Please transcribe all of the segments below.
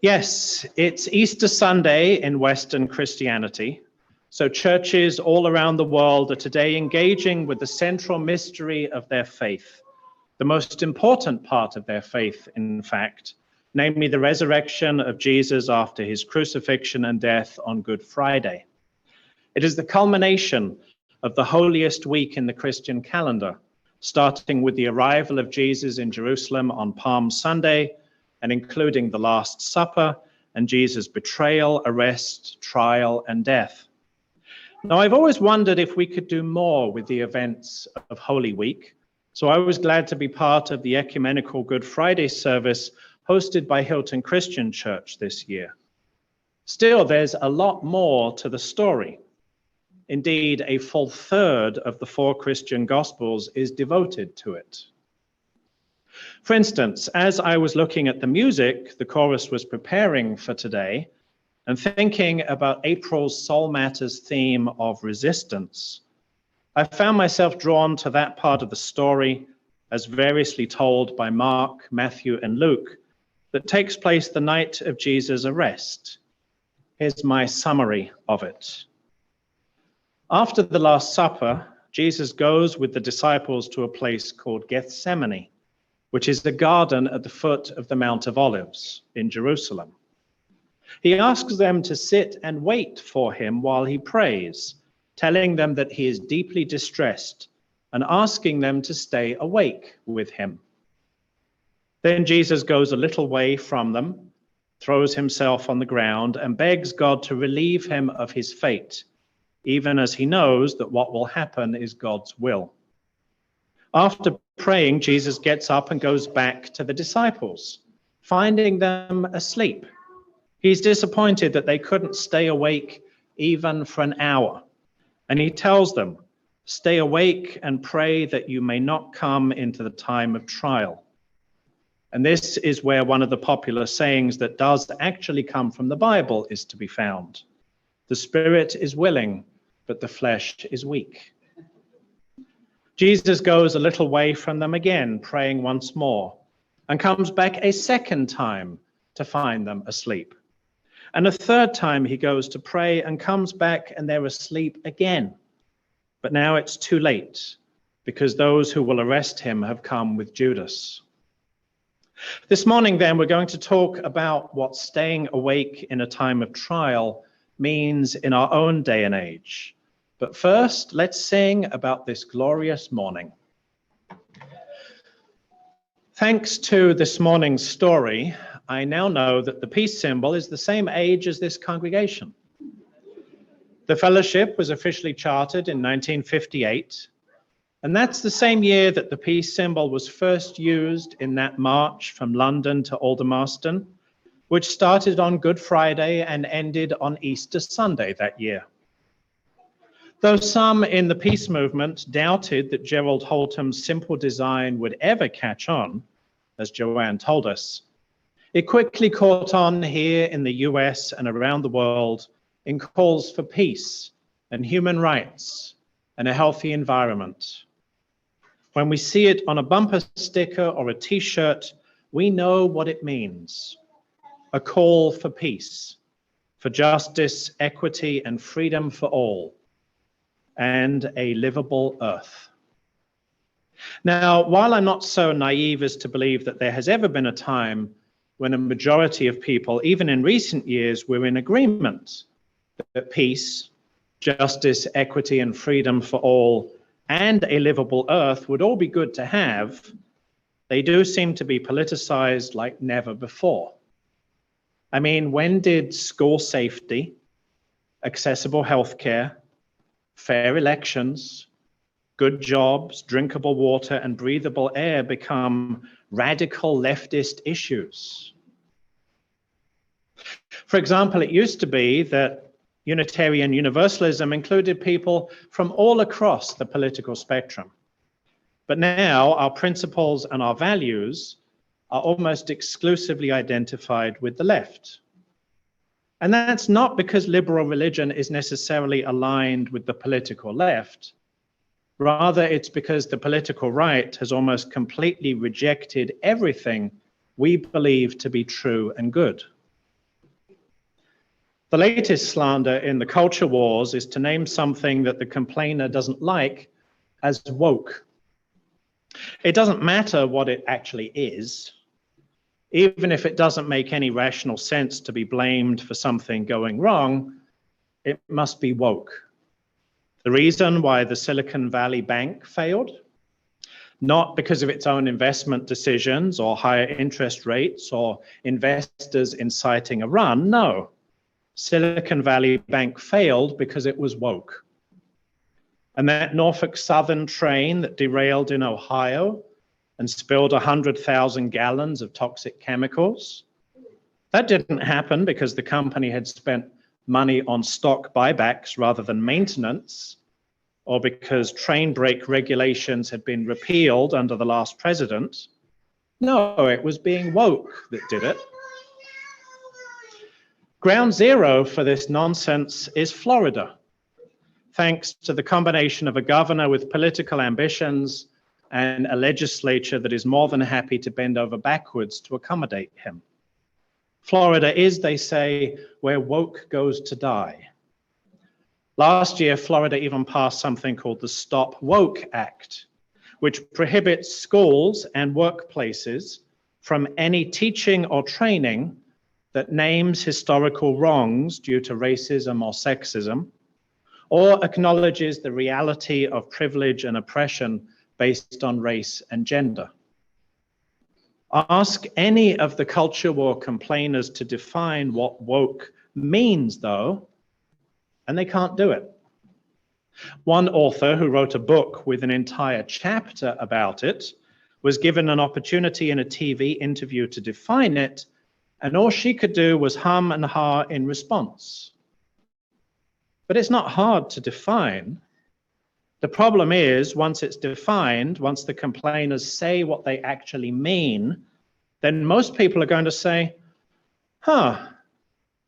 Yes, it's Easter Sunday in Western Christianity. So churches all around the world are today engaging with the central mystery of their faith, the most important part of their faith, in fact, namely the resurrection of Jesus after his crucifixion and death on Good Friday. It is the culmination of the holiest week in the Christian calendar, starting with the arrival of Jesus in Jerusalem on Palm Sunday, and including the Last Supper and Jesus' betrayal, arrest, trial, and death. Now, I've always wondered if we could do more with the events of Holy Week, so I was glad to be part of the ecumenical Good Friday service hosted by Hilton Christian Church this year. Still, there's a lot more to the story. Indeed, a full third of the 4 Christian Gospels is devoted to it. For instance, as I was looking at the music the chorus was preparing for today and thinking about April's Soul Matters theme of resistance, I found myself drawn to that part of the story, as variously told by Mark, Matthew, and Luke, that takes place the night of Jesus' arrest. Here's my summary of it. After the Last Supper, Jesus goes with the disciples to a place called Gethsemane, which is the garden at the foot of the Mount of Olives in Jerusalem. He asks them to sit and wait for him while he prays, telling them that he is deeply distressed and asking them to stay awake with him. Then Jesus goes a little way from them, throws himself on the ground, and begs God to relieve him of his fate, even as he knows that what will happen is God's will. After praying, Jesus gets up and goes back to the disciples, finding them asleep. He's disappointed that they couldn't stay awake even for an hour. And he tells them, "Stay awake and pray that you may not come into the time of trial." And this is where one of the popular sayings that does actually come from the Bible is to be found. The spirit is willing, but the flesh is weak. Jesus goes a little way from them again, praying once more, and comes back a second time to find them asleep. And a third time he goes to pray and comes back and they're asleep again. But now it's too late, because those who will arrest him have come with Judas. This morning, then, we're going to talk about what staying awake in a time of trial means in our own day and age. But first, let's sing about this glorious morning. Thanks to this morning's story, I now know that the peace symbol is the same age as this congregation. The fellowship was officially chartered in 1958, and that's the same year that the peace symbol was first used in that march from London to Aldermaston, which started on Good Friday and ended on Easter Sunday that year. Though some in the peace movement doubted that Gerald Holtham's simple design would ever catch on, as Joanne told us, it quickly caught on here in the US and around the world in calls for peace and human rights and a healthy environment. When we see it on a bumper sticker or a t-shirt, we know what it means. A call for peace, for justice, equity, and freedom for all, and a livable earth. Now, while I'm not so naive as to believe that there has ever been a time when a majority of people, even in recent years, were in agreement that peace, justice, equity, and freedom for all, and a livable earth would all be good to have, they do seem to be politicized like never before. I mean, when did school safety, accessible healthcare, fair elections, good jobs, drinkable water, and breathable air become radical leftist issues? For example, it used to be that Unitarian Universalism included people from all across the political spectrum. But now our principles and our values are almost exclusively identified with the left. And that's not because liberal religion is necessarily aligned with the political left. Rather, it's because the political right has almost completely rejected everything we believe to be true and good. The latest slander in the culture wars is to name something that the complainer doesn't like as woke. It doesn't matter what it actually is, even if it doesn't make any rational sense to be blamed for something going wrong, it must be woke. The reason why the Silicon Valley Bank failed? Not because of its own investment decisions or higher interest rates or investors inciting a run. No, Silicon Valley Bank failed because it was woke. And that Norfolk Southern train that derailed in Ohio and spilled 100,000 gallons of toxic chemicals, that didn't happen because the company had spent money on stock buybacks rather than maintenance, or because train brake regulations had been repealed under the last president. No, it was being woke that did it. Ground zero for this nonsense is Florida, thanks to the combination of a governor with political ambitions and a legislature that is more than happy to bend over backwards to accommodate him. Florida is, they say, where woke goes to die. Last year, Florida even passed something called the Stop Woke Act, which prohibits schools and workplaces from any teaching or training that names historical wrongs due to racism or sexism, or acknowledges the reality of privilege and oppression based on race and gender. Ask any of the culture war complainers to define what woke means, though, and they can't do it. One author who wrote a book with an entire chapter about it was given an opportunity in a TV interview to define it, and all she could do was hum and ha in response. But it's not hard to define. The problem is, once it's defined, once the complainers say what they actually mean, then most people are going to say, well,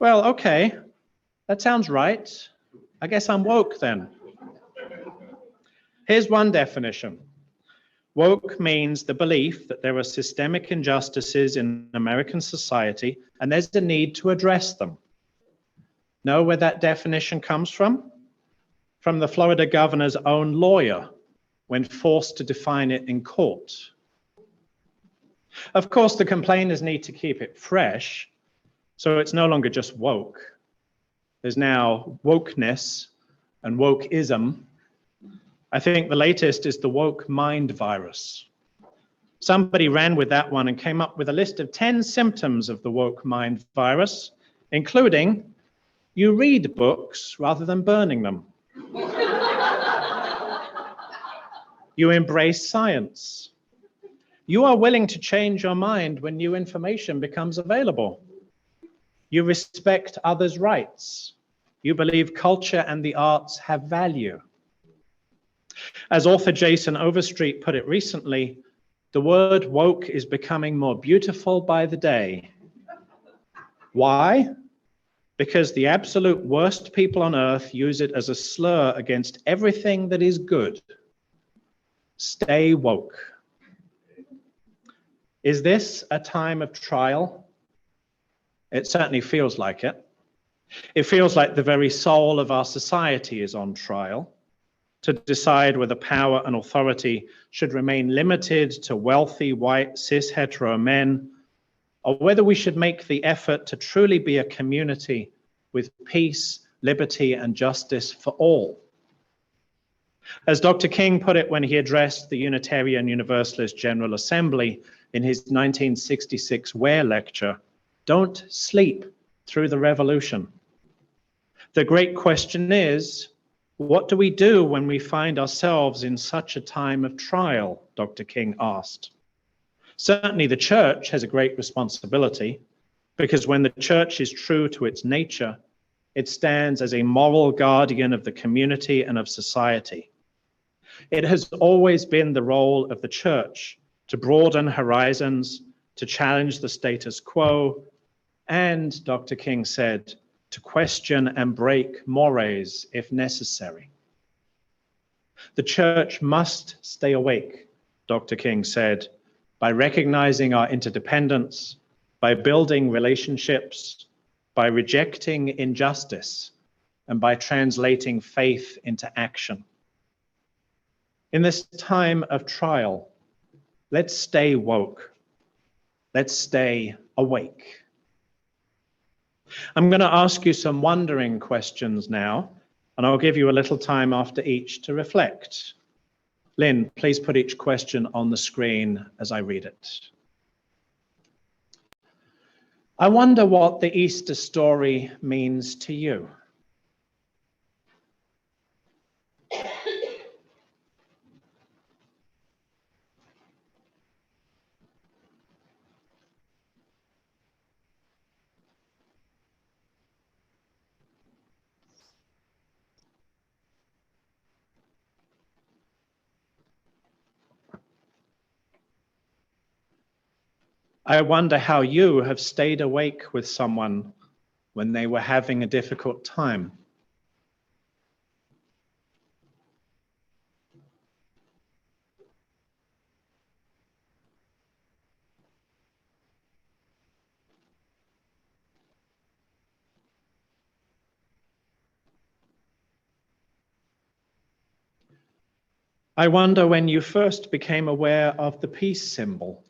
okay, that sounds right. I guess I'm woke then. Here's one definition. Woke means the belief that there are systemic injustices in American society and there's a need to address them. Know where that definition comes from? From the Florida governor's own lawyer when forced to define it in court. Of course, the complainers need to keep it fresh, so it's no longer just woke. There's now wokeness and wokeism. I think the latest is the woke mind virus. Somebody ran with that one and came up with a list of 10 symptoms of the woke mind virus, including you read books rather than burning them. You embrace science. You are willing to change your mind when new information becomes available. You respect others' rights. You believe culture and the arts have value. As author Jason Overstreet put it recently, the word woke is becoming more beautiful by the day. Why? Because the absolute worst people on earth use it as a slur against everything that is good. Stay woke. Is this a time of trial? It certainly feels like it. It feels like the very soul of our society is on trial to decide whether power and authority should remain limited to wealthy, white, cis, hetero men, or whether we should make the effort to truly be a community with peace, liberty, and justice for all. As Dr. King put it when he addressed the Unitarian Universalist General Assembly in his 1966 Ware lecture, don't sleep through the revolution. The great question is, what do we do when we find ourselves in such a time of trial? Dr. King asked. Certainly the church has a great responsibility, because when the church is true to its nature, it stands as a moral guardian of the community and of society. It has always been the role of the church to broaden horizons, to challenge the status quo, and, Dr. King said, to question and break mores if necessary. The church must stay awake, Dr. King said, by recognizing our interdependence, by building relationships, by rejecting injustice, and by translating faith into action. In this time of trial, let's stay woke. Let's stay awake. I'm going to ask you some wondering questions now, and I'll give you a little time after each to reflect. Lynn, please put each question on the screen as I read it. I wonder what the Easter story means to you. I wonder how you have stayed awake with someone when they were having a difficult time. I wonder when you first became aware of the peace symbol.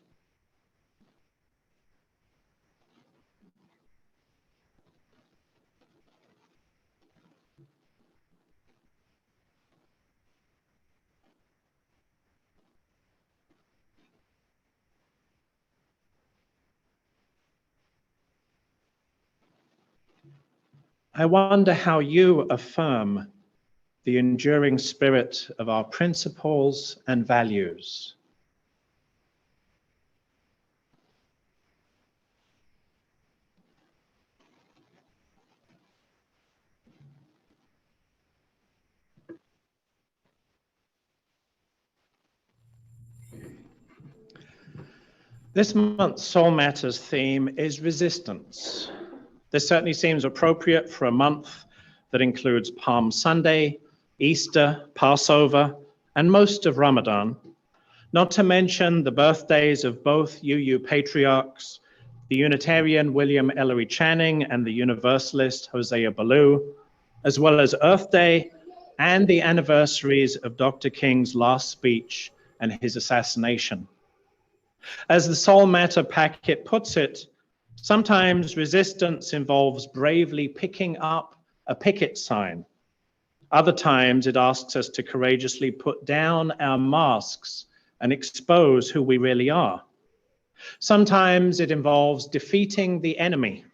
I wonder how you affirm the enduring spirit of our principles and values. This month's Soul Matters theme is resistance. This certainly seems appropriate for a month that includes Palm Sunday, Easter, Passover, and most of Ramadan, not to mention the birthdays of both UU patriarchs, the Unitarian William Ellery Channing and the Universalist Hosea Ballou, as well as Earth Day and the anniversaries of Dr. King's last speech and his assassination. As the Soul Matter packet puts it, sometimes resistance involves bravely picking up a picket sign. Other times it asks us to courageously put down our masks and expose who we really are. Sometimes it involves defeating the enemy.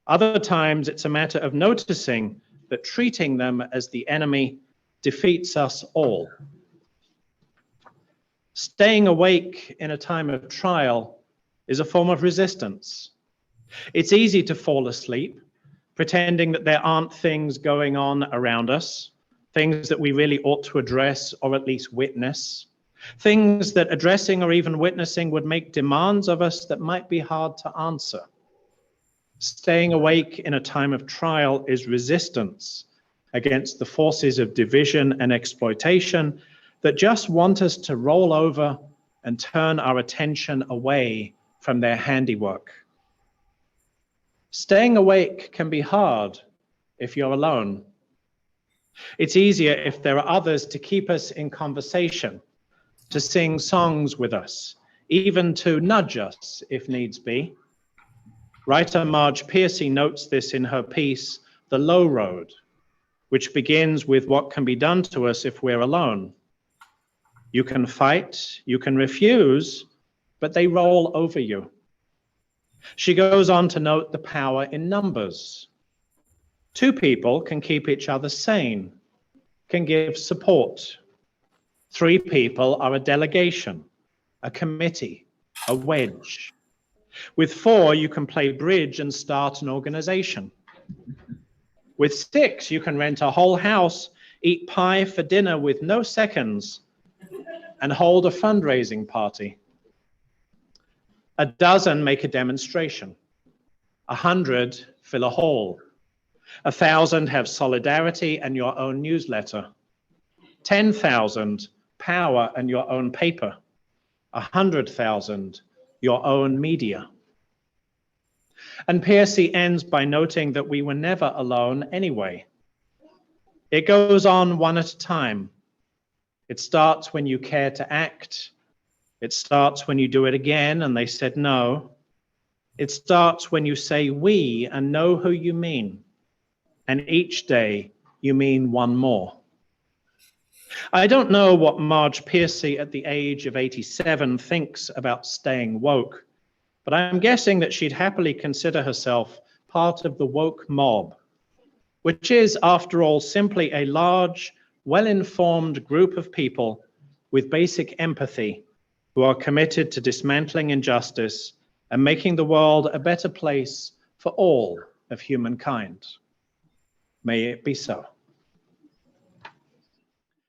Other times it's a matter of noticing that treating them as the enemy defeats us all. Staying awake in a time of trial is a form of resistance. It's easy to fall asleep, pretending that there aren't things going on around us, things that we really ought to address or at least witness, things that addressing or even witnessing would make demands of us that might be hard to answer. Staying awake in a time of trial is resistance against the forces of division and exploitation that just want us to roll over and turn our attention away from their handiwork. Staying awake can be hard if you're alone. It's easier if there are others to keep us in conversation, to sing songs with us, even to nudge us if needs be. Writer Marge Piercy notes this in her piece, The Low Road, which begins with what can be done to us if we're alone. You can fight, you can refuse, but they roll over you. She goes on to note the power in numbers. Two people can keep each other sane, can give support. Three people are a delegation, a committee, a wedge. With four, you can play bridge and start an organization. With six, you can rent a whole house, eat pie for dinner with no seconds, and hold a fundraising party. A dozen make a demonstration. 100 fill a hall. 1,000 have solidarity and your own newsletter. 10,000 power and your own paper. 100,000 your own media. And Piercy ends by noting that we were never alone anyway. It goes on one at a time. It starts when you care to act. It starts when you do it again and they said no. It starts when you say we and know who you mean. And each day you mean one more. I don't know what Marge Piercy at the age of 87 thinks about staying woke, but I'm guessing that she'd happily consider herself part of the woke mob, which is, after all, simply a large, well-informed group of people with basic empathy who are committed to dismantling injustice and making the world a better place for all of humankind. May it be so.